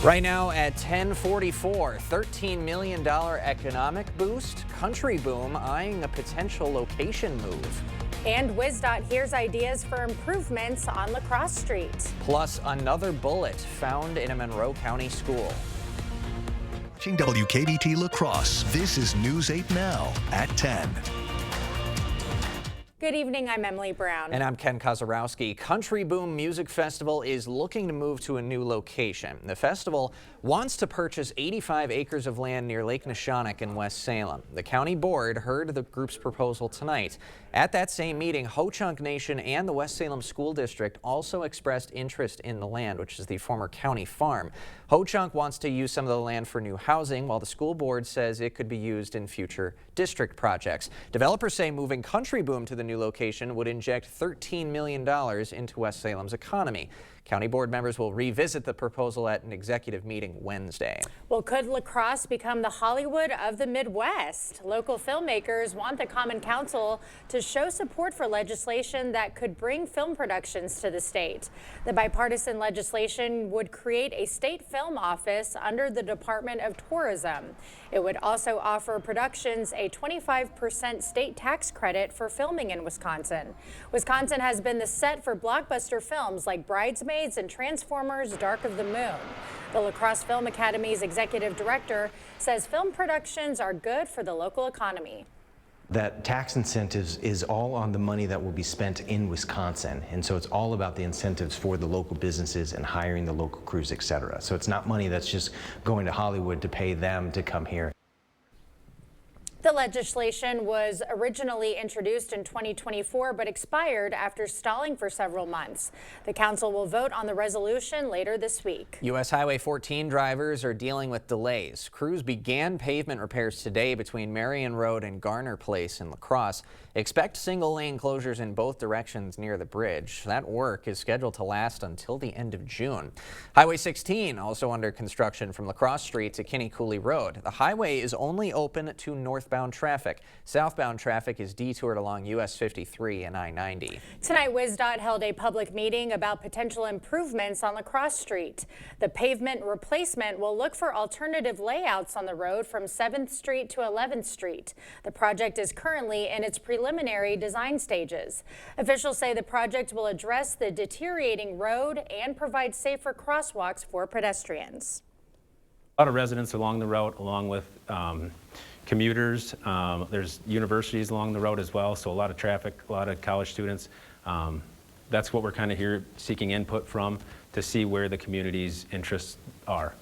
Right now at 10:44, $13 million economic boost. Country Boom eyeing a potential location move. And WisDOT hears ideas for improvements on La Crosse Street. Plus another bullet found in a Monroe County school. Watching WKBT La Crosse, this is News 8 Now at 10. Good evening, I'm Emily Brown. And I'm Ken Kozarowski. Country Boom Music Festival is looking to move to a new location. The festival wants to purchase 85 acres of land near Lake Neshonoc in West Salem. The county board heard the group's proposal tonight. At that same meeting, Ho-Chunk Nation and the West Salem School District also expressed interest in the land, which is the former county farm. Ho-Chunk wants to use some of the land for new housing, while the school board says it could be used in future district projects. Developers say moving Country Boom to the new location would inject $13 million into West Salem's economy. County board members will revisit the proposal at an executive meeting Wednesday. Well, could La Crosse become the Hollywood of the Midwest? Local filmmakers want the Common Council to show support for legislation that could bring film productions to the state. The bipartisan legislation would create a state film office under the Department of Tourism. It would also offer productions a 25% state tax credit for filming in Wisconsin. Wisconsin has been the set for blockbuster films like Bridesmaids and Transformers: Dark of the Moon. The La Crosse Film Academy's executive director says film productions are good for the local economy. That tax incentives is all on the money that will be spent in Wisconsin. And so it's all about the incentives for the local businesses and hiring the local crews, et cetera. So it's not money that's just going to Hollywood to pay them to come here. The legislation was originally introduced in 2024 but expired after stalling for several months. The council will vote on the resolution later this week. U.S. Highway 14 drivers are dealing with delays. Crews began pavement repairs today between Marion Road and Garner Place in La Crosse. Expect single-lane closures in both directions near the bridge. That work is scheduled to last until the end of June. Highway 16 also under construction from La Crosse Street to Kinney Cooley Road. The highway is only open to northbound traffic. Southbound traffic is detoured along US 53 and I-90. Tonight, WisDOT held a public meeting about potential improvements on La Crosse Street. The pavement replacement will look for alternative layouts on the road from 7th Street to 11th Street. The project is currently in its preliminary design stages. Officials say the project will address the deteriorating road and provide safer crosswalks for pedestrians. A lot of residents along the route, along with commuters. There's universities along the road as well, so a lot of traffic, a lot of college students. That's what we're kind of here seeking input from to see where the community's interests are.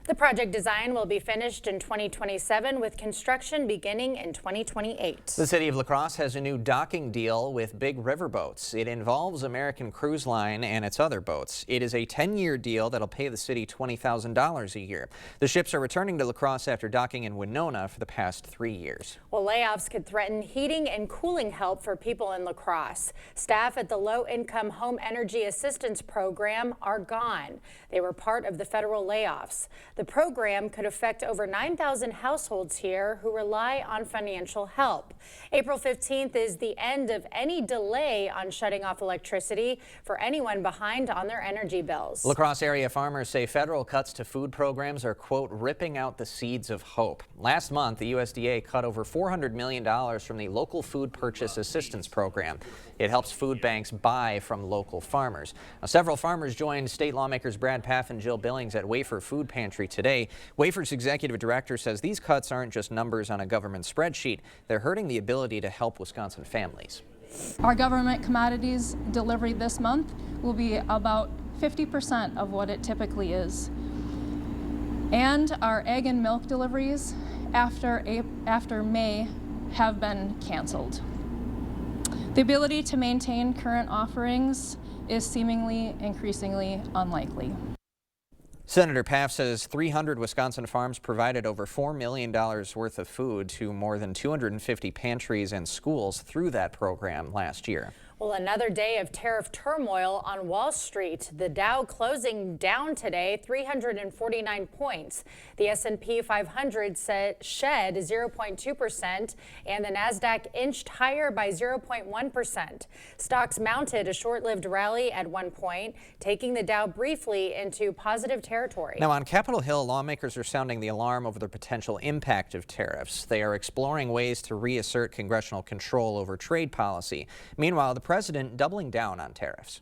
The project design will be finished in 2027 with construction beginning in 2028. The city of La Crosse has a new docking deal with Big River Boats. It involves American Cruise Line and its other boats. It is a 10-year deal that'll pay the city $20,000 a year. The ships are returning to La Crosse after docking in Winona for the past 3 years. Well, layoffs could threaten heating and cooling help for people in La Crosse. Staff at the Low-Income Home Energy Assistance Program are gone. They were part of the federal layoffs. The program could affect over 9,000 households here who rely on financial help. April 15th is the end of any delay on shutting off electricity for anyone behind on their energy bills. La Crosse area farmers say federal cuts to food programs are, quote, ripping out the seeds of hope. Last month, the USDA cut over $400 million from the Local Food Purchase Assistance Program. It helps food banks buy from local farmers. Now, several farmers joined state lawmakers Brad Paff and Jill Billings at Wafer Food Pantry today. Wafer's executive director says these cuts aren't just numbers on a government spreadsheet. They're hurting the ability to help Wisconsin families. Our government commodities delivery this month will be about 50% of what it typically is. And our egg and milk deliveries after May have been canceled. The ability to maintain current offerings is seemingly increasingly unlikely. Senator Paff says 300 Wisconsin farms provided over $4 million worth of food to more than 250 pantries and schools through that program last year. Well, another day of tariff turmoil on Wall Street. The Dow closing down today, 349 points. The S&P 500 shed 0.2%, and the Nasdaq inched higher by 0.1%. Stocks mounted a short-lived rally at one point, taking the Dow briefly into positive territory. Now, on Capitol Hill, lawmakers are sounding the alarm over the potential impact of tariffs. They are exploring ways to reassert congressional control over trade policy. Meanwhile, the president doubling down on tariffs.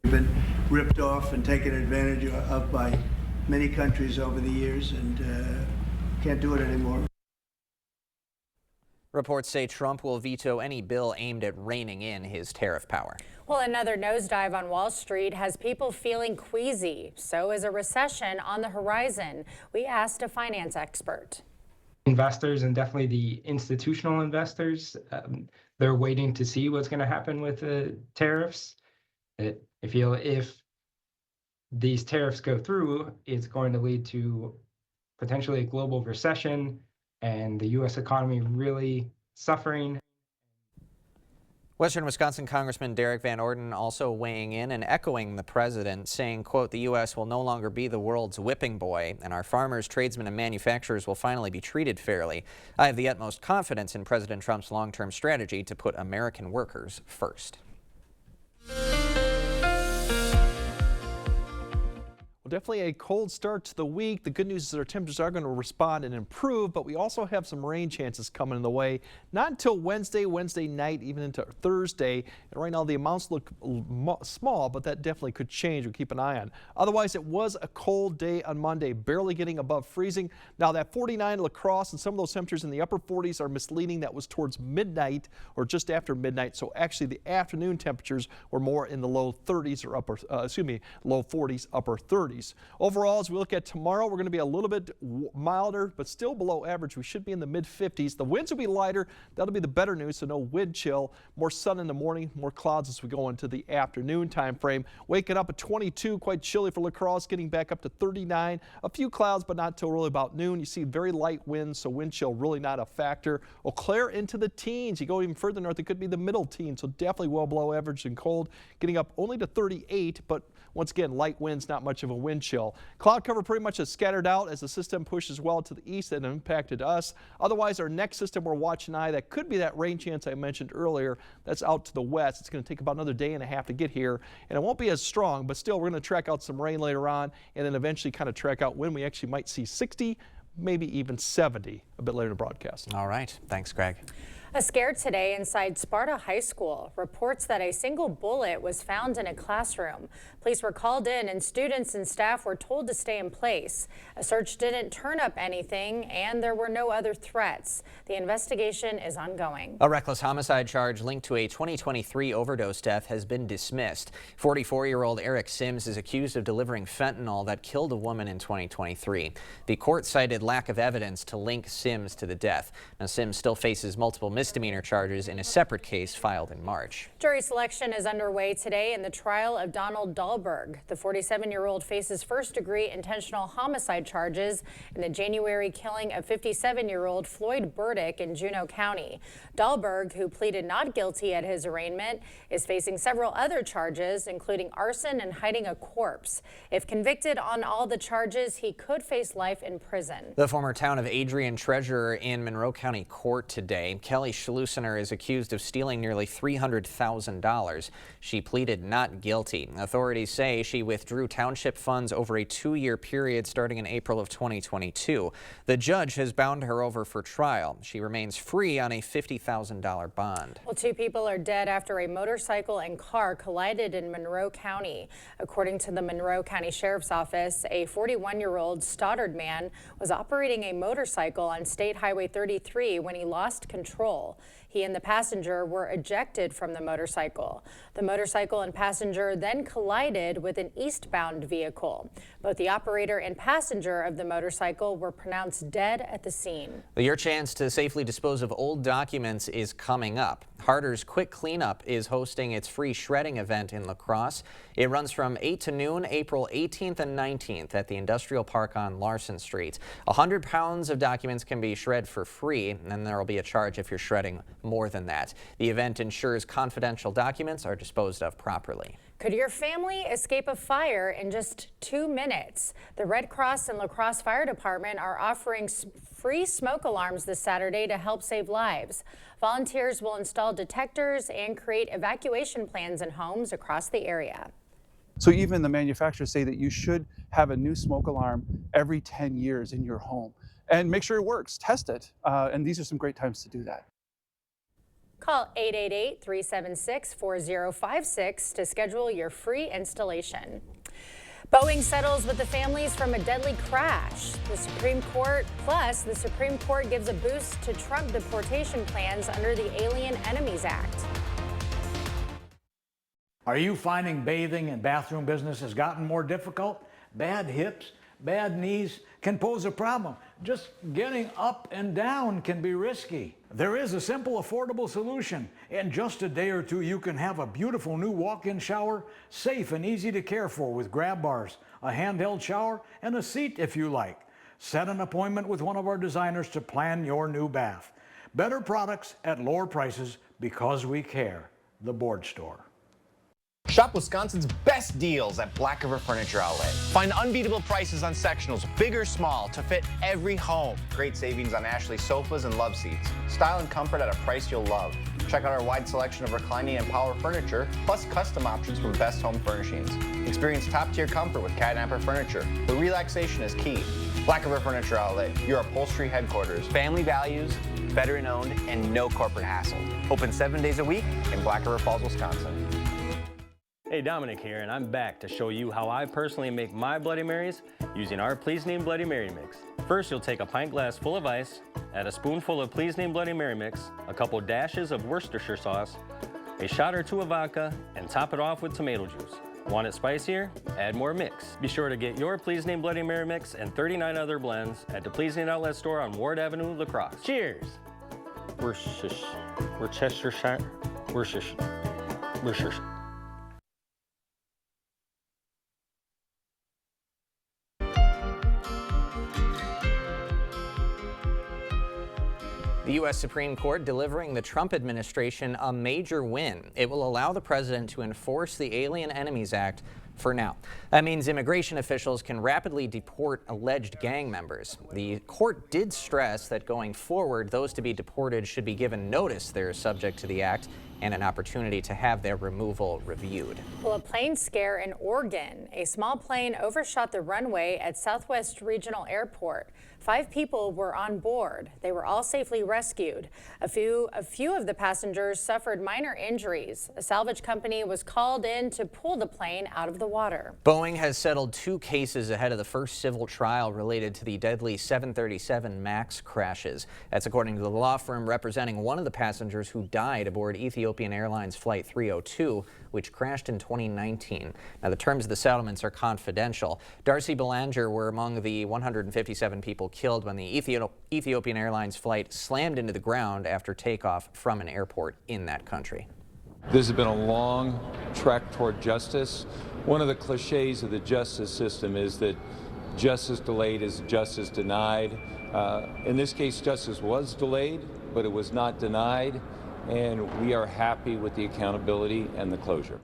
We've been ripped off and taken advantage of by many countries over the years, and can't do it anymore. Reports say Trump will veto any bill aimed at reining in his tariff power. Well, another nosedive on Wall Street has people feeling queasy. So is a recession on the horizon. We asked a finance expert. Investors, and definitely the institutional investors, they're waiting to see what's going to happen with the tariffs. I feel if these tariffs go through, it's going to lead to potentially a global recession and the U.S. economy really suffering. Western Wisconsin Congressman Derek Van Orden also weighing in and echoing the president, saying, quote, the U.S. will no longer be the world's whipping boy, and our farmers, tradesmen, and manufacturers will finally be treated fairly. I have the utmost confidence in President Trump's long-term strategy to put American workers first. Definitely a cold start to the week. The good news is our temperatures are going to respond and improve, but we also have some rain chances coming in the way. Not until Wednesday night, even into Thursday. And right now the amounts look small, but that definitely could change. We'll keep an eye on. Otherwise, it was a cold day on Monday, barely getting above freezing. Now that 49 La Crosse and some of those temperatures in the upper 40s are misleading. That was towards midnight or just after midnight. So actually the afternoon temperatures were more in the low 30s or low 40s, upper 30s. Overall, as we look at tomorrow, we're going to be a little bit milder, but still below average. We should be in the mid-50s. The winds will be lighter. That'll be the better news, so no wind chill. More sun in the morning, more clouds as we go into the afternoon time frame. Waking up at 22, quite chilly for La Crosse, getting back up to 39. A few clouds, but not till really about noon. You see very light winds, so wind chill really not a factor. Eau Claire into the teens. You go even further north, it could be the middle teens, so definitely well below average and cold. Getting up only to 38, but once again, light winds, not much of a wind chill. Cloud cover pretty much is scattered out as the system pushes well to the east and impacted us. Otherwise, our next system we're watching that could be that rain chance I mentioned earlier. That's out to the west. It's going to take about another day and a half to get here, and it won't be as strong, but still we're going to track out some rain later on and then eventually kind of track out when we actually might see 60, maybe even 70 a bit later in the broadcast. All right. Thanks, Greg. A scare today inside Sparta High School. Reports that a single bullet was found in a classroom. Police were called in and students and staff were told to stay in place. A search didn't turn up anything and there were no other threats. The investigation is ongoing. A reckless homicide charge linked to a 2023 overdose death has been dismissed. 44-year-old Eric Sims is accused of delivering fentanyl that killed a woman in 2023. The court cited lack of evidence to link Sims to the death. Now, Sims still faces multiple misdemeanor charges in a separate case filed in March. Jury selection is underway today in the trial of Donald Dahlberg. The 47-year-old faces first-degree intentional homicide charges in the January killing of 57-year-old Floyd Burdick in Juneau County. Dahlberg, who pleaded not guilty at his arraignment, is facing several other charges, including arson and hiding a corpse. If convicted on all the charges, he could face life in prison. The former town of Adrian treasurer in Monroe County Court today. Kelly Schlussener is accused of stealing nearly $300,000. She pleaded not guilty. Authorities say she withdrew township funds over a 2-year period starting in April of 2022. The judge has bound her over for trial. She remains free on a $50,000 bond. Well, 2 people are dead after a motorcycle and car collided in Monroe County. According to the Monroe County Sheriff's Office, a 41-year-old Stoddard man was operating a motorcycle on State Highway 33 when he lost control. He and the passenger were ejected from the motorcycle. The motorcycle and passenger then collided with an eastbound vehicle. Both the operator and passenger of the motorcycle were pronounced dead at the scene. Your chance to safely dispose of old documents is coming up. Harder's Quick Cleanup is hosting its free shredding event in La Crosse. It runs from 8 to noon, April 18th and 19th at the Industrial Park on Larson Street. 100 pounds of documents can be shred for free, and then there will be a charge if you're shredding more than that. The event ensures confidential documents are disposed of properly. Could your family escape a fire in just 2 minutes? The Red Cross and La Crosse Fire Department are offering free smoke alarms this Saturday to help save lives. Volunteers will install detectors and create evacuation plans in homes across the area. So even the manufacturers say that you should have a new smoke alarm every 10 years in your home. And make sure it works, test it. And these are some great times to do that. Call 888-376-4056 to schedule your free installation. Boeing settles with the families from a deadly crash. The Supreme Court gives a boost to Trump deportation plans under the Alien Enemies Act. Are you finding bathing and bathroom business has gotten more difficult? Bad hips, bad knees can pose a problem. Just getting up and down can be risky. There is a simple, affordable solution. In just a day or two, you can have a beautiful new walk-in shower, safe and easy to care for with grab bars, a handheld shower, and a seat if you like. Set an appointment with one of our designers to plan your new bath. Better products at lower prices because we care. The Board Store. Shop Wisconsin's best deals at Black River Furniture Outlet. Find unbeatable prices on sectionals, big or small, to fit every home. Great savings on Ashley sofas and love seats. Style and comfort at a price you'll love. Check out our wide selection of reclining and power furniture, plus custom options from Best Home Furnishings. Experience top-tier comfort with Catnapper Furniture. The relaxation is key. Black River Furniture Outlet, your upholstery headquarters. Family values, veteran-owned, and no corporate hassle. Open 7 days a week in Black River Falls, Wisconsin. Hey, Dominic here, and I'm back to show you how I personally make my Bloody Marys using our Please Name Bloody Mary mix. First, you'll take a pint glass full of ice, add a spoonful of Please Name Bloody Mary mix, a couple dashes of Worcestershire sauce, a shot or two of vodka, and top it off with tomato juice. Want it spicier? Add more mix. Be sure to get your Please Name Bloody Mary mix and 39 other blends at the Please Name Outlet store on Ward Avenue, La Crosse. Cheers! Worcestershire. The U.S. Supreme Court delivering the Trump administration a major win. It will allow the president to enforce the Alien Enemies Act for now. That means immigration officials can rapidly deport alleged gang members. The court did stress that going forward, those to be deported should be given notice they're subject to the act and an opportunity to have their removal reviewed. Well, a plane scare in Oregon. A small plane overshot the runway at Southwest Regional Airport. 5 people were on board. They were all safely rescued. A few of the passengers suffered minor injuries. A salvage company was called in to pull the plane out of the water. Boeing has settled 2 cases ahead of the first civil trial related to the deadly 737 MAX crashes. That's according to the law firm representing one of the passengers who died aboard Ethiopian Airlines Flight 302, which crashed in 2019. Now, the terms of the settlements are confidential. Darcy Belanger were among the 157 people killed when the Ethiopian Airlines flight slammed into the ground after takeoff from an airport in that country. This has been a long trek toward justice. One of the cliches of the justice system is that justice delayed is justice denied. In this case, justice was delayed, but it was not denied, and we are happy with the accountability and the closure.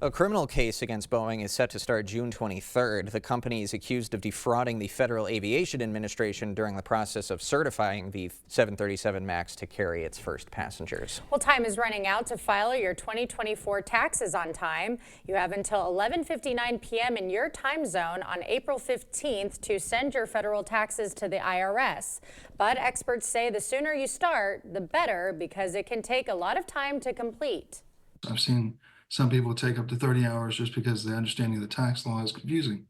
A criminal case against Boeing is set to start June 23rd. The company is accused of defrauding the Federal Aviation Administration during the process of certifying the 737 MAX to carry its first passengers. Well, time is running out to file your 2024 taxes on time. You have until 11:59 p.m. in your time zone on April 15th to send your federal taxes to the IRS. But experts say the sooner you start, the better, because it can take a lot of time to complete. I've seen some people take up to 30 hours just because the understanding of the tax law is confusing.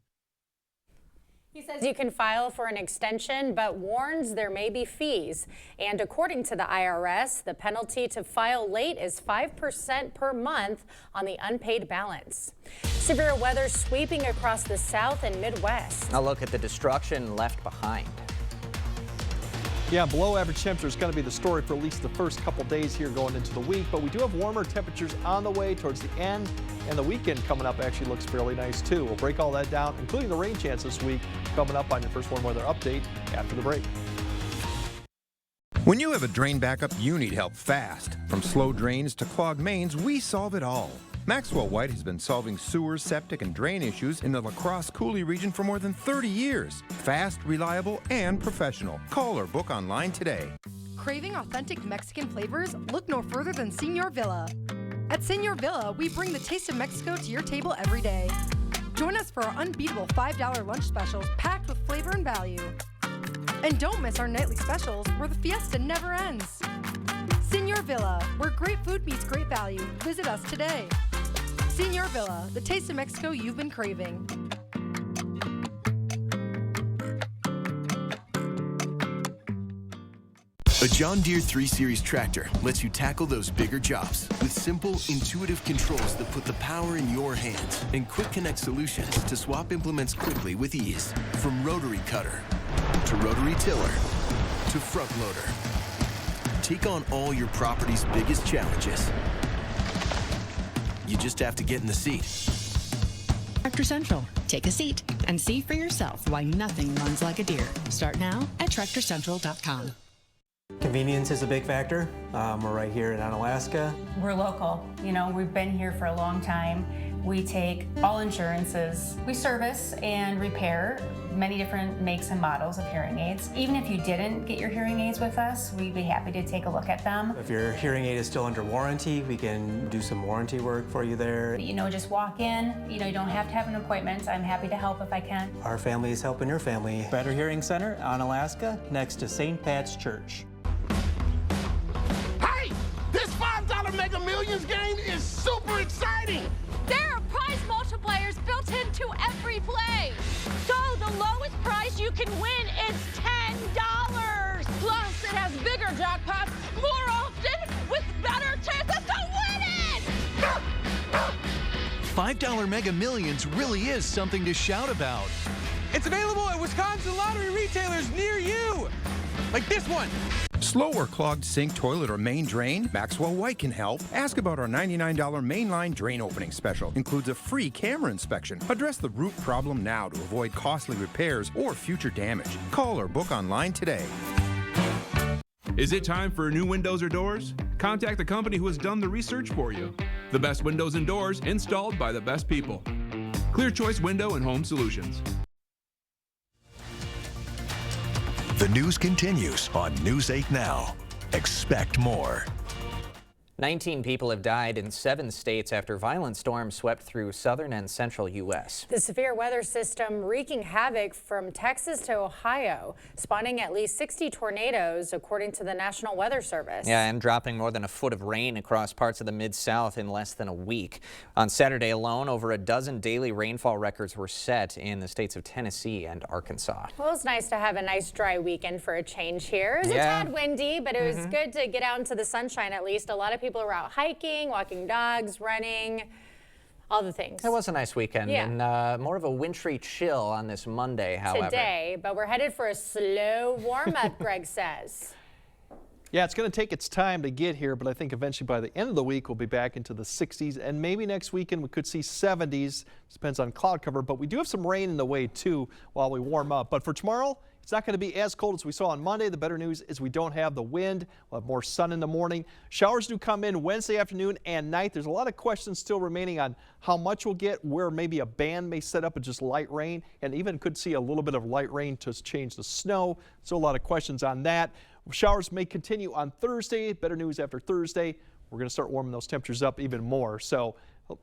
He says you can file for an extension, but warns there may be fees. And according to the IRS, the penalty to file late is 5% per month on the unpaid balance. Severe weather sweeping across the South and Midwest. A look at the destruction left behind. Yeah, below average temperature is going to be the story for at least the first couple days here going into the week, but we do have warmer temperatures on the way towards the end, and the weekend coming up actually looks fairly nice too. We'll break all that down, including the rain chance this week, coming up on your first warm weather update after the break. When you have a drain backup, you need help fast. From slow drains to clogged mains, we solve it all. Maxwell White has been solving sewer, septic, and drain issues in the La Crosse Coulee region for more than 30 years. Fast, reliable, and professional. Call or book online today. Craving authentic Mexican flavors? Look no further than Señor Villa. At Señor Villa, we bring the taste of Mexico to your table every day. Join us for our unbeatable $5 lunch specials packed with flavor and value. And don't miss our nightly specials where the fiesta never ends. Señor Villa, where great food meets great value. Visit us today. Señor Villa, the taste of Mexico you've been craving. A John Deere 3 Series tractor lets you tackle those bigger jobs with simple, intuitive controls that put the power in your hands and quick connect solutions to swap implements quickly with ease. From rotary cutter to rotary tiller to front loader. Take on all your property's biggest challenges. You just have to get in the seat. Tractor Central. Take a seat and see for yourself why nothing runs like a Deere. Start now at TractorCentral.com. Convenience is a big factor. We're right here in Onalaska. We're local. You know, we've been here for a long time. We take all insurances. We service and repair many different makes and models of hearing aids. Even if you didn't get your hearing aids with us, we'd be happy to take a look at them. If your hearing aid is still under warranty, we can do some warranty work for you there. You know, just walk in. You know, you don't have to have an appointment. I'm happy to help if I can. Our family is helping your family. Better Hearing Center, Onalaska, next to St. Pat's Church. Hey, this $5 Mega Millions game is super exciting. There are prize multipliers built into every play. So the lowest prize you can win is $10. Plus, it has bigger jackpots more often with better chances to win it. $5 Mega Millions really is something to shout about. It's available at Wisconsin lottery retailers near you, like this one. Slow or clogged sink, toilet, or main drain? Maxwell White can help. Ask about our $99 mainline drain opening special. Includes a free camera inspection. Address the root problem now to avoid costly repairs or future damage. Call or book online today. Is it time for new windows or doors? Contact the company who has done the research for you. The best windows and doors installed by the best people. Clear Choice Window and Home Solutions. The news continues on News 8 Now. Expect more. 19 people have died in 7 states after violent storms swept through southern and central U.S. The severe weather system wreaking havoc from Texas to Ohio, spawning at least 60 tornadoes, according to the National Weather Service. Yeah, and dropping more than a foot of rain across parts of the Mid-South in less than a week. On Saturday alone, over a dozen daily rainfall records were set in the states of Tennessee and Arkansas. Well, it's nice to have a nice dry weekend for a change here. It was a tad windy, but it was good to get out into the sunshine at least. A lot of people were out hiking, walking dogs, running, all the things. It was a nice weekend, Yeah. and more of a wintry chill on this Monday, however. Today, but we're headed for a slow warm-up, Greg says. Yeah, it's going to take its time to get here, but I think eventually by the end of the week we'll be back into the 60s, and maybe next weekend we could see 70s. Depends on cloud cover, but we do have some rain in the way too while we warm up. But for tomorrow, it's not going to be as cold as we saw on Monday. The better news is we don't have the wind. We'll have more sun in the morning. Showers do come in Wednesday afternoon and night. There's a lot of questions still remaining on how much we'll get, where maybe a band may set up with just light rain, and even could see a little bit of light rain to change the snow. So a lot of questions on that. Showers may continue on Thursday. Better news after Thursday. We're going to start warming those temperatures up even more. So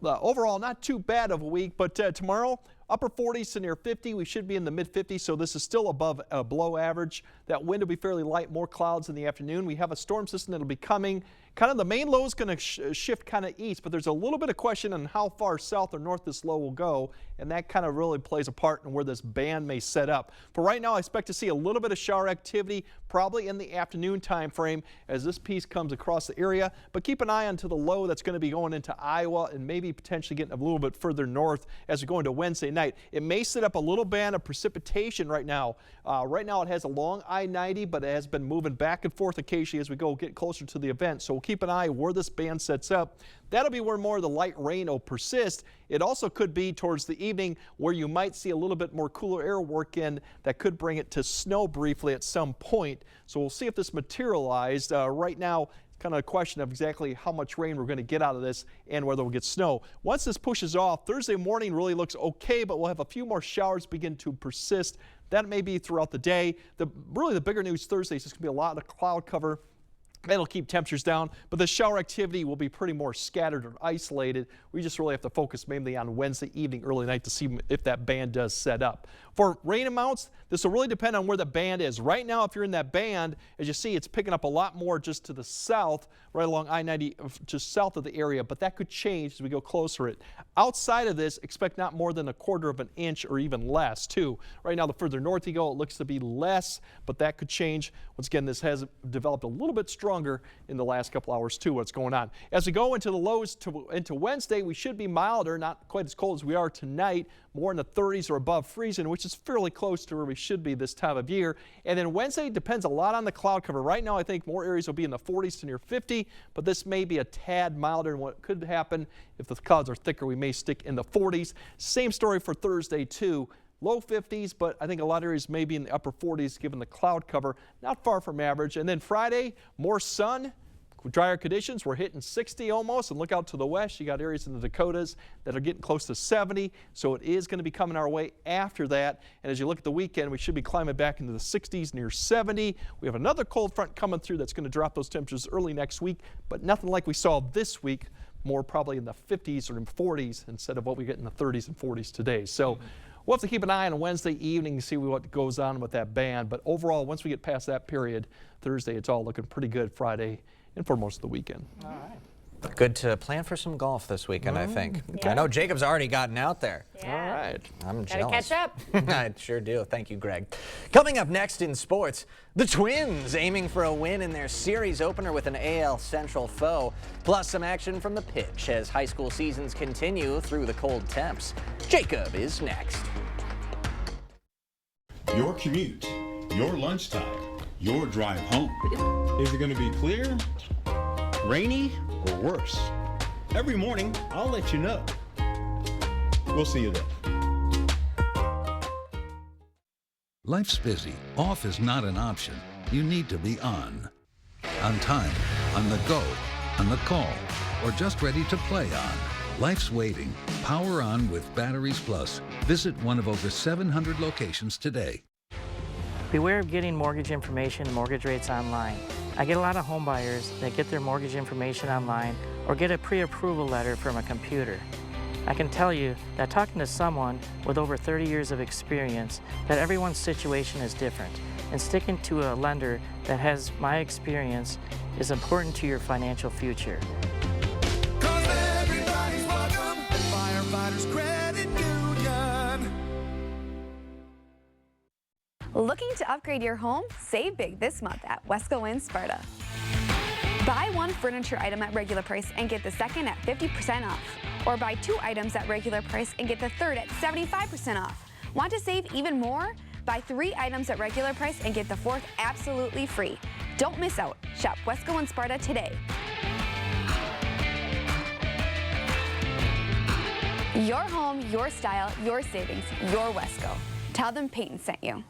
overall, not too bad of a week, but tomorrow, upper 40s to near 50. We should be in the mid 50s, so this is still below average. That wind will be fairly light, more clouds in the afternoon. We have a storm system that'll be coming. Kind of the main low is going to shift kind of east, but there's a little bit of question on how far south or north this low will go, and that kind of really plays a part in where this band may set up. For right now, I expect to see a little bit of shower activity probably in the afternoon time frame as this piece comes across the area, but keep an eye on to the low that's going to be going into Iowa and maybe potentially getting a little bit further north as we go into Wednesday night. It may set up a little band of precipitation right now. Right now it has a long I-90, but it has been moving back and forth occasionally as we get closer to the event, so we'll keep an eye where this band sets up. That'll be where more of the light rain will persist. It also could be towards the evening where you might see a little bit more cooler air work in that could bring it to snow briefly at some point. So we'll see if this materialized. Right now, kind of a question of exactly how much rain we're going to get out of this and whether we'll get snow. Once this pushes off, Thursday morning really looks okay, but we'll have a few more showers begin to persist. That may be throughout the day. Really the bigger news Thursday is just going to be a lot of cloud cover. That'll keep temperatures down, but the shower activity will be pretty more scattered or isolated. We just really have to focus mainly on Wednesday evening, early night to see if that band does set up. For rain amounts, this will really depend on where the band is. Right now, if you're in that band, as you see, it's picking up a lot more just to the south, right along I-90, just south of the area, but that could change as we go closer. Outside of this, expect not more than 1/4 of an inch or even less, too. Right now, the further north you go, it looks to be less, but that could change. Once again, this has developed a little bit stronger in the last couple hours, too, what's going on. As we go into the lows into Wednesday, we should be milder, not quite as cold as we are tonight, more in the 30s or above freezing, which is fairly close to where we should be this time of year. And then Wednesday depends a lot on the cloud cover. Right now, I think more areas will be in the 40s to near 50, but this may be a tad milder. And what could happen if the clouds are thicker, we may stick in the 40s. Same story for Thursday, too. Low 50s, but I think a lot of areas may be in the upper 40s given the cloud cover. Not far from average. And then Friday, more sun. Drier conditions, we're hitting 60 almost, and look out to the west, you got areas in the Dakotas that are getting close to 70, so it is going to be coming our way after that. And as you look at the weekend, we should be climbing back into the 60s, near 70. We have another cold front coming through that's going to drop those temperatures early next week, but nothing like we saw this week, more probably in the 50s or in 40s instead of what we get in the 30s and 40s today. So we'll have to keep an eye on Wednesday evening to see what goes on with that band, but overall, once we get past that period, Thursday, it's all looking pretty good. Friday and for most of the weekend. All right. Good to plan for some golf this weekend, I think. Yeah. I know Jacob's already gotten out there. Yeah. All right. I'm Gotta jealous. catch up. I sure do. Thank you, Greg. Coming up next in sports, the Twins aiming for a win in their series opener with an AL Central foe, plus some action from the pitch as high school seasons continue through the cold temps. Jacob is next. Your commute, your lunchtime, your drive home. Is it going to be clear, rainy, or worse? Every morning, I'll let you know. We'll see you then. Life's busy. Off is not an option. You need to be on. On time, on the go, on the call, or just ready to play on. Life's waiting. Power on with Batteries Plus. Visit one of over 700 locations today. Beware of getting mortgage information and mortgage rates online. I get a lot of home buyers that get their mortgage information online or get a pre-approval letter from a computer. I can tell you that talking to someone with over 30 years of experience, that everyone's situation is different, and sticking to a lender that has my experience is important to your financial future. Everybody's welcome at Firefighters Credit Union. Looking to upgrade your home? Save big this month at Wesco in Sparta. Buy one furniture item at regular price and get the second at 50% off. Or buy 2 items at regular price and get the third at 75% off. Want to save even more? Buy 3 items at regular price and get the 4th absolutely free. Don't miss out. Shop Wesco in Sparta today. Your home, your style, your savings, your Wesco. Tell them Peyton sent you.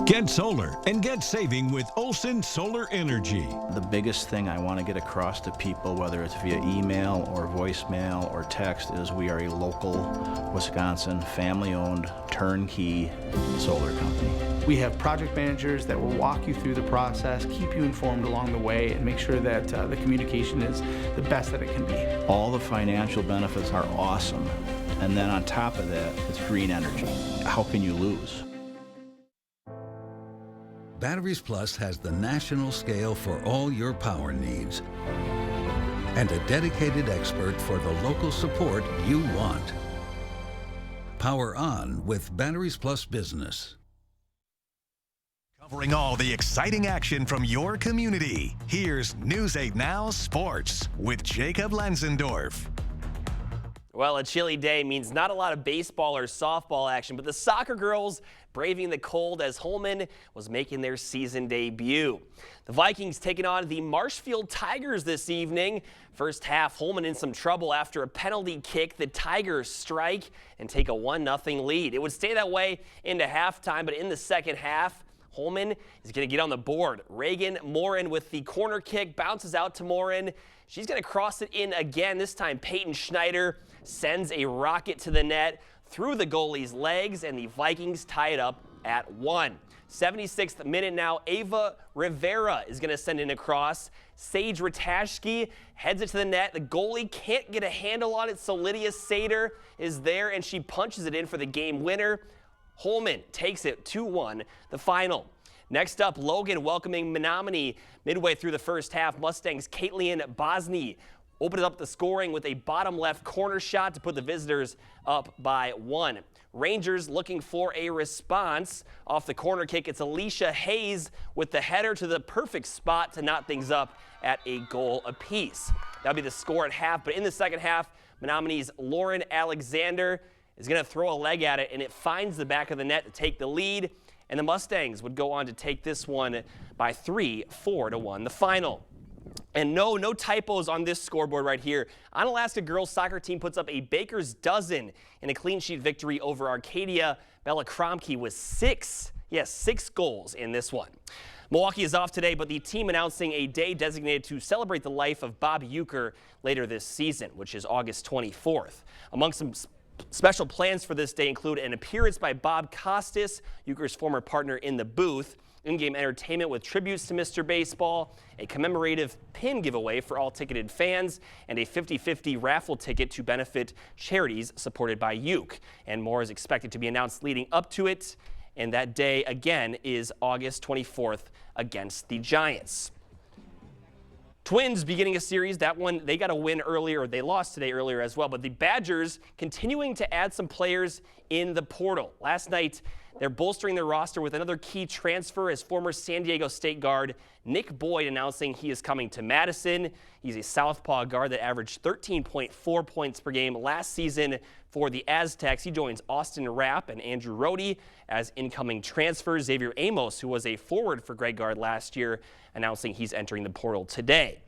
Get solar and get saving with Olson Solar Energy. The biggest thing I want to get across to people, whether it's via email or voicemail or text, is we are a local Wisconsin family-owned turnkey solar company. We have project managers that will walk you through the process, keep you informed along the way, and make sure that the communication is the best that it can be. All the financial benefits are awesome. And then on top of that, it's green energy. How can you lose? Batteries Plus has the national scale for all your power needs and a dedicated expert for the local support you want. Power on with Batteries Plus Business. Covering all the exciting action from your community, here's News 8 Now Sports with Jacob Lenzendorf. Well, a chilly day means not a lot of baseball or softball action, but the soccer girls braving the cold as Holman was making their season debut. The Vikings taking on the Marshfield Tigers this evening. First half, Holman in some trouble after a penalty kick. The Tigers strike and take a 1-0 lead. It would stay that way into halftime, but in the second half, Holman is going to get on the board. Reagan Morin with the corner kick, bounces out to Morin. She's going to cross it in again. This time, Peyton Schneider sends a rocket to the net through the goalie's legs, and the Vikings tie it up at 1. 76th minute now, Ava Rivera is going to send in a cross. Sage Ratashki heads it to the net. The goalie can't get a handle on it, so Lydia Sater is there, and she punches it in for the game winner. Holman takes it 2-1, the final. Next up, Logan welcoming Menominee midway through the first half. Mustangs' Caitlin Bosny opened up the scoring with a bottom left corner shot to put the visitors up by 1. Rangers looking for a response off the corner kick. It's Alicia Hayes with the header to the perfect spot to knot things up at a goal apiece. That'll be the score at half, but in the second half, Menominee's Lauren Alexander is going to throw a leg at it, and it finds the back of the net to take the lead, and the Mustangs would go on to take this one by 4-1, the final. And no typos on this scoreboard right here. Onalaska girls soccer team puts up a baker's dozen in a clean sheet victory over Arcadia. Bella Kromke with 6 goals in this one. Milwaukee is off today, but the team announcing a day designated to celebrate the life of Bob Uecker later this season, which is August 24th. Among some special plans for this day include an appearance by Bob Costas, Uecker's former partner in the booth, in-game entertainment with tributes to Mr. Baseball, a commemorative pin giveaway for all ticketed fans, and a 50-50 raffle ticket to benefit charities supported by Uke. And more is expected to be announced leading up to it, and that day, again, is August 24th against the Giants. Twins beginning a series. That one, they got a win earlier. They lost today earlier as well. But the Badgers continuing to add some players in the portal. Last night, they're bolstering their roster with another key transfer as former San Diego State guard Nick Boyd announcing he is coming to Madison. He's a southpaw guard that averaged 13.4 points per game last season for the Aztecs. He joins Austin Rapp and Andrew Rohde as incoming transfers. Xavier Amos, who was a forward for Greg Gard last year, announcing he's entering the portal today.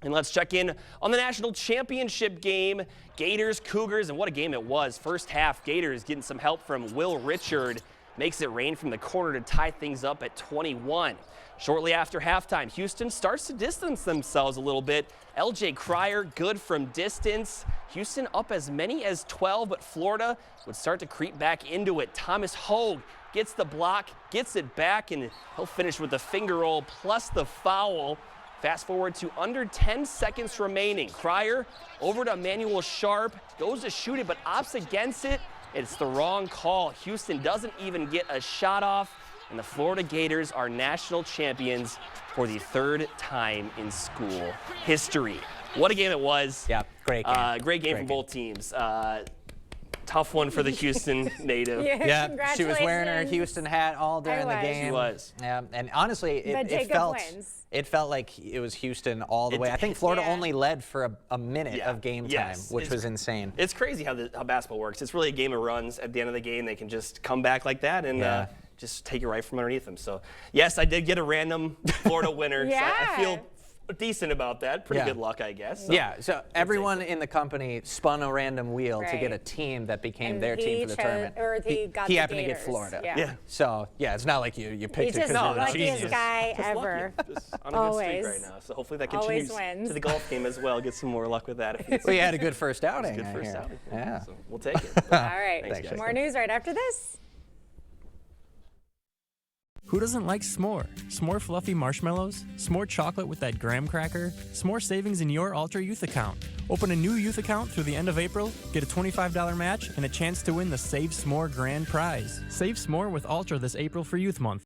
And let's check in on the national championship game. Gators, Cougars, and what a game it was. First half, Gators getting some help from Will Richard. Makes it rain from the corner to tie things up at 21. Shortly after halftime, Houston starts to distance themselves a little bit. LJ Cryer, good from distance. Houston up as many as 12, but Florida would start to creep back into it. Thomas Hogue gets the block, gets it back, and he'll finish with the finger roll plus the foul. Fast forward to under 10 seconds remaining. Cryer over to Emmanuel Sharp, goes to shoot it, but opts against it. It's the wrong call. Houston doesn't even get a shot off, and the Florida Gators are national champions for the 3rd time in school history. What a game it was. Yeah, great game. Great game from both teams. Tough one for the Houston native. Yeah, she was wearing her Houston hat all during the game. She was. Yeah, and honestly, it felt like it was Houston all the way. I think Florida only led for a minute of game time, which was insane. It's crazy how basketball works. It's really a game of runs. At the end of the game, they can just come back like that and just take it right from underneath them. So, yes, I did get a random Florida winner. So I feel decent about that. Pretty good luck, I guess. So. Yeah, so everyone in the company spun a random wheel to get a team that became their team for the tournament. He happened to get Florida. Yeah. So, yeah, it's not like you picked it because you're the luckiest guy ever. Just on a good streak right now. So hopefully that continues to the golf game as well. Get some more luck with that. Well, you had a good first outing. Good first outing. Yeah. So we'll take it. All right. Thanks, more news right after this. Who doesn't like s'more? S'more fluffy marshmallows? S'more chocolate with that graham cracker? S'more savings in your Ultra Youth account. Open a new youth account through the end of April, get a $25 match, and a chance to win the Save S'more grand prize. Save s'more with Ultra this April for Youth Month.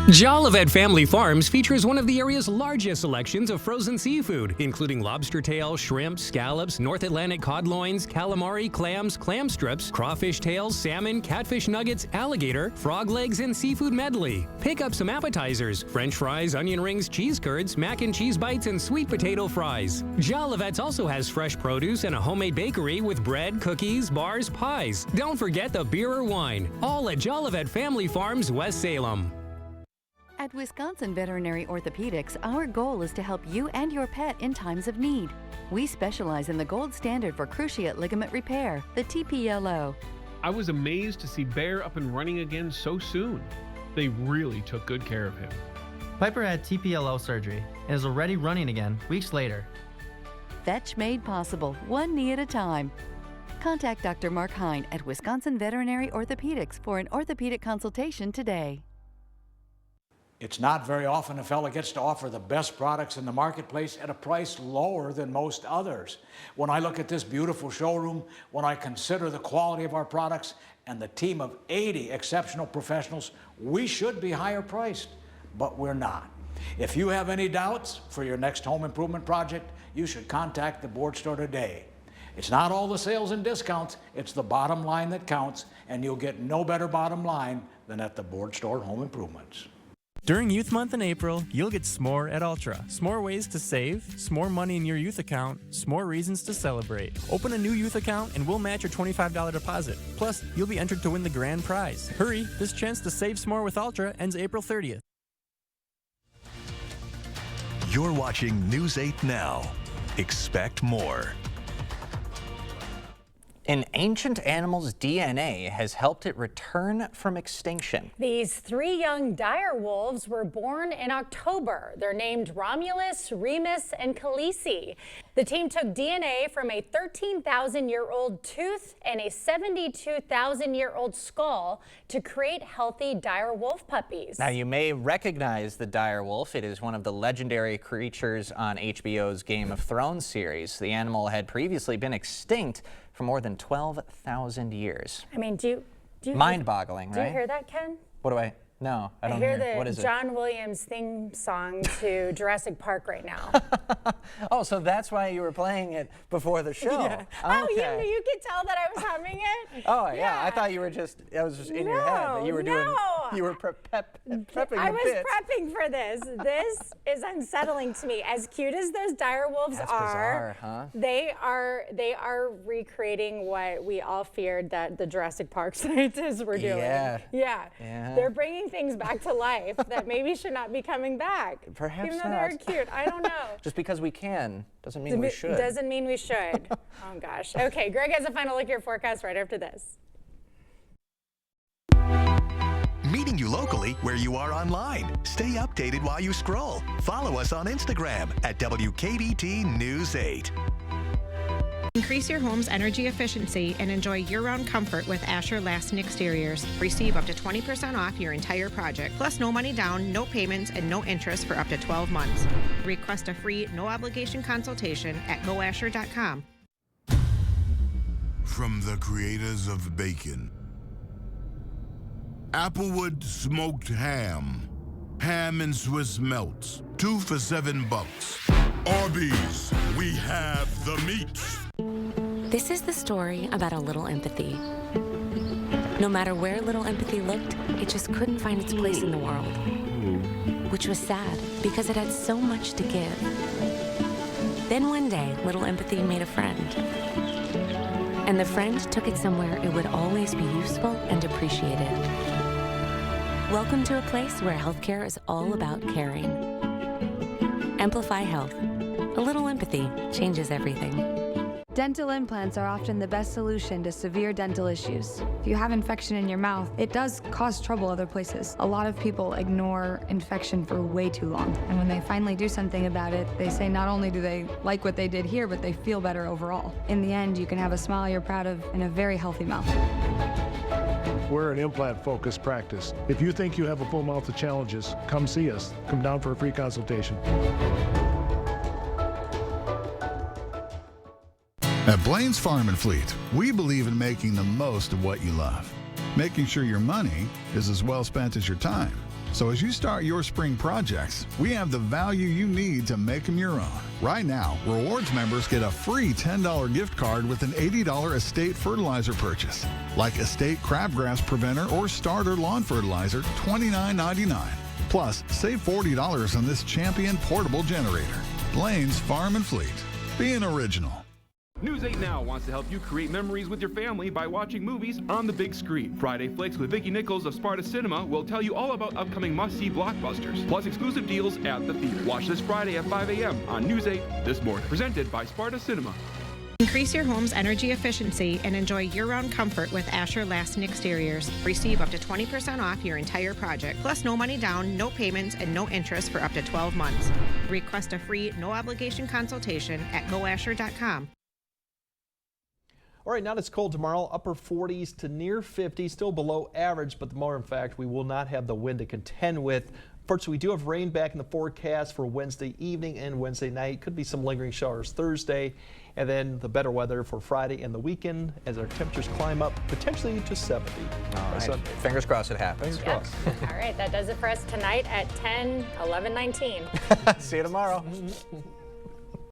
Jolivet Family Farms features one of the area's largest selections of frozen seafood, including lobster tails, shrimp, scallops, North Atlantic cod loins, calamari, clams, clam strips, crawfish tails, salmon, catfish nuggets, alligator, frog legs, and seafood medley. Pick up some appetizers, French fries, onion rings, cheese curds, mac and cheese bites, and sweet potato fries. Jolivet's also has fresh produce and a homemade bakery with bread, cookies, bars, pies. Don't forget the beer or wine. All at Jolivet Family Farms, West Salem. At Wisconsin Veterinary Orthopedics, our goal is to help you and your pet in times of need. We specialize in the gold standard for cruciate ligament repair, the TPLO. I was amazed to see Bear up and running again so soon. They really took good care of him. Piper had TPLO surgery and is already running again weeks later. Fetch made possible, one knee at a time. Contact Dr. Mark Hine at Wisconsin Veterinary Orthopedics for an orthopedic consultation today. It's not very often a fella gets to offer the best products in the marketplace at a price lower than most others. When I look at this beautiful showroom, when I consider the quality of our products and the team of 80 exceptional professionals, we should be higher priced, but we're not. If you have any doubts for your next home improvement project, you should contact the Board Store today. It's not all the sales and discounts, it's the bottom line that counts, and you'll get no better bottom line than at the Board Store Home Improvements. During Youth Month in April, you'll get s'more at Ultra. S'more ways to save, s'more money in your youth account, s'more reasons to celebrate. Open a new youth account and we'll match your $25 deposit. Plus, you'll be entered to win the grand prize. Hurry, this chance to save s'more with Ultra ends April 30th. You're watching News 8 Now. Expect more. An ancient animal's DNA has helped it return from extinction. These 3 young dire wolves were born in October. They're named Romulus, Remus, and Khaleesi. The team took DNA from a 13,000-year-old tooth and a 72,000-year-old skull to create healthy dire wolf puppies. Now, you may recognize the dire wolf. It is one of the legendary creatures on HBO's Game of Thrones series. The animal had previously been extinct for more than 12,000 years. I mean, do you mind-boggling, right? Do you hear that, Ken? What do I? No, I don't hear hear. What the is it? John Williams theme song to Jurassic Park right now. Oh, so that's why you were playing it before the show. Yeah. Oh, you could tell that I was humming it? Oh, yeah. I thought you were just, I was just in your head that you were doing, you were prepping I the was bits. prepping for this. This is unsettling to me. As cute as those dire wolves That's are, bizarre, huh? they are recreating what we all feared that the Jurassic Park scientists were doing. Yeah. They're bringing things back to life that maybe should not be coming back. Perhaps even though not. they're cute. I don't know. Just because we can doesn't mean we should. Doesn't mean we should. Oh gosh. Okay, Greg has a final look at your forecast right after this. Meeting you locally where you are online. Stay updated while you scroll. Follow us on Instagram at WKBT News 8. Increase your home's energy efficiency and enjoy year-round comfort with Asher Lasting Exteriors. Receive up to 20% off your entire project, plus no money down, no payments, and no interest for up to 12 months. Request a free, no-obligation consultation at goasher.com. From the creators of bacon, Applewood smoked ham, ham and Swiss melts, 2 for $7. Arby's, we have the meat. This is the story about a little empathy. No matter where little empathy looked, it just couldn't find its place in the world. Which was sad, because it had so much to give. Then one day, little empathy made a friend. And the friend took it somewhere it would always be useful and appreciated. Welcome to a place where healthcare is all about caring. Amplify Health. A little empathy changes everything. Dental implants are often the best solution to severe dental issues. If you have infection in your mouth, it does cause trouble other places. A lot of people ignore infection for way too long. And when they finally do something about it, they say not only do they like what they did here, but they feel better overall. In the end, you can have a smile you're proud of and a very healthy mouth. We're an implant-focused practice. If you think you have a full mouth of challenges, come see us. Come down for a free consultation. At Blaine's Farm and Fleet, we believe in making the most of what you love, making sure your money is as well spent as your time. So as you start your spring projects, we have the value you need to make them your own. Right now, Rewards members get a free $10 gift card with an $80 Estate fertilizer purchase, like Estate Crabgrass Preventer or Starter Lawn Fertilizer, $29.99. Plus, save $40 on this Champion portable generator. Blaine's Farm and Fleet. Being original. News 8 Now wants to help you create memories with your family by watching movies on the big screen. Friday Flicks with Vicki Nichols of Sparta Cinema will tell you all about upcoming must-see blockbusters, plus exclusive deals at the theater. Watch this Friday at 5 a.m. on News 8 This Morning, presented by Sparta Cinema. Increase your home's energy efficiency and enjoy year-round comfort with Asher Lasting Exteriors. Receive up to 20% off your entire project, plus no money down, no payments, and no interest for up to 12 months. Request a free, no-obligation consultation at goasher.com. All right, not as cold tomorrow, upper 40s to near 50, still below average, but more in fact, we will not have the wind to contend with. Unfortunately, we do have rain back in the forecast for Wednesday evening and Wednesday night. Could be some lingering showers Thursday, and then the better weather for Friday and the weekend as our temperatures climb up potentially to 70. All right. Fingers crossed it happens. Fingers crossed. All right, that does it for us tonight at 10, 11, 19. See you tomorrow.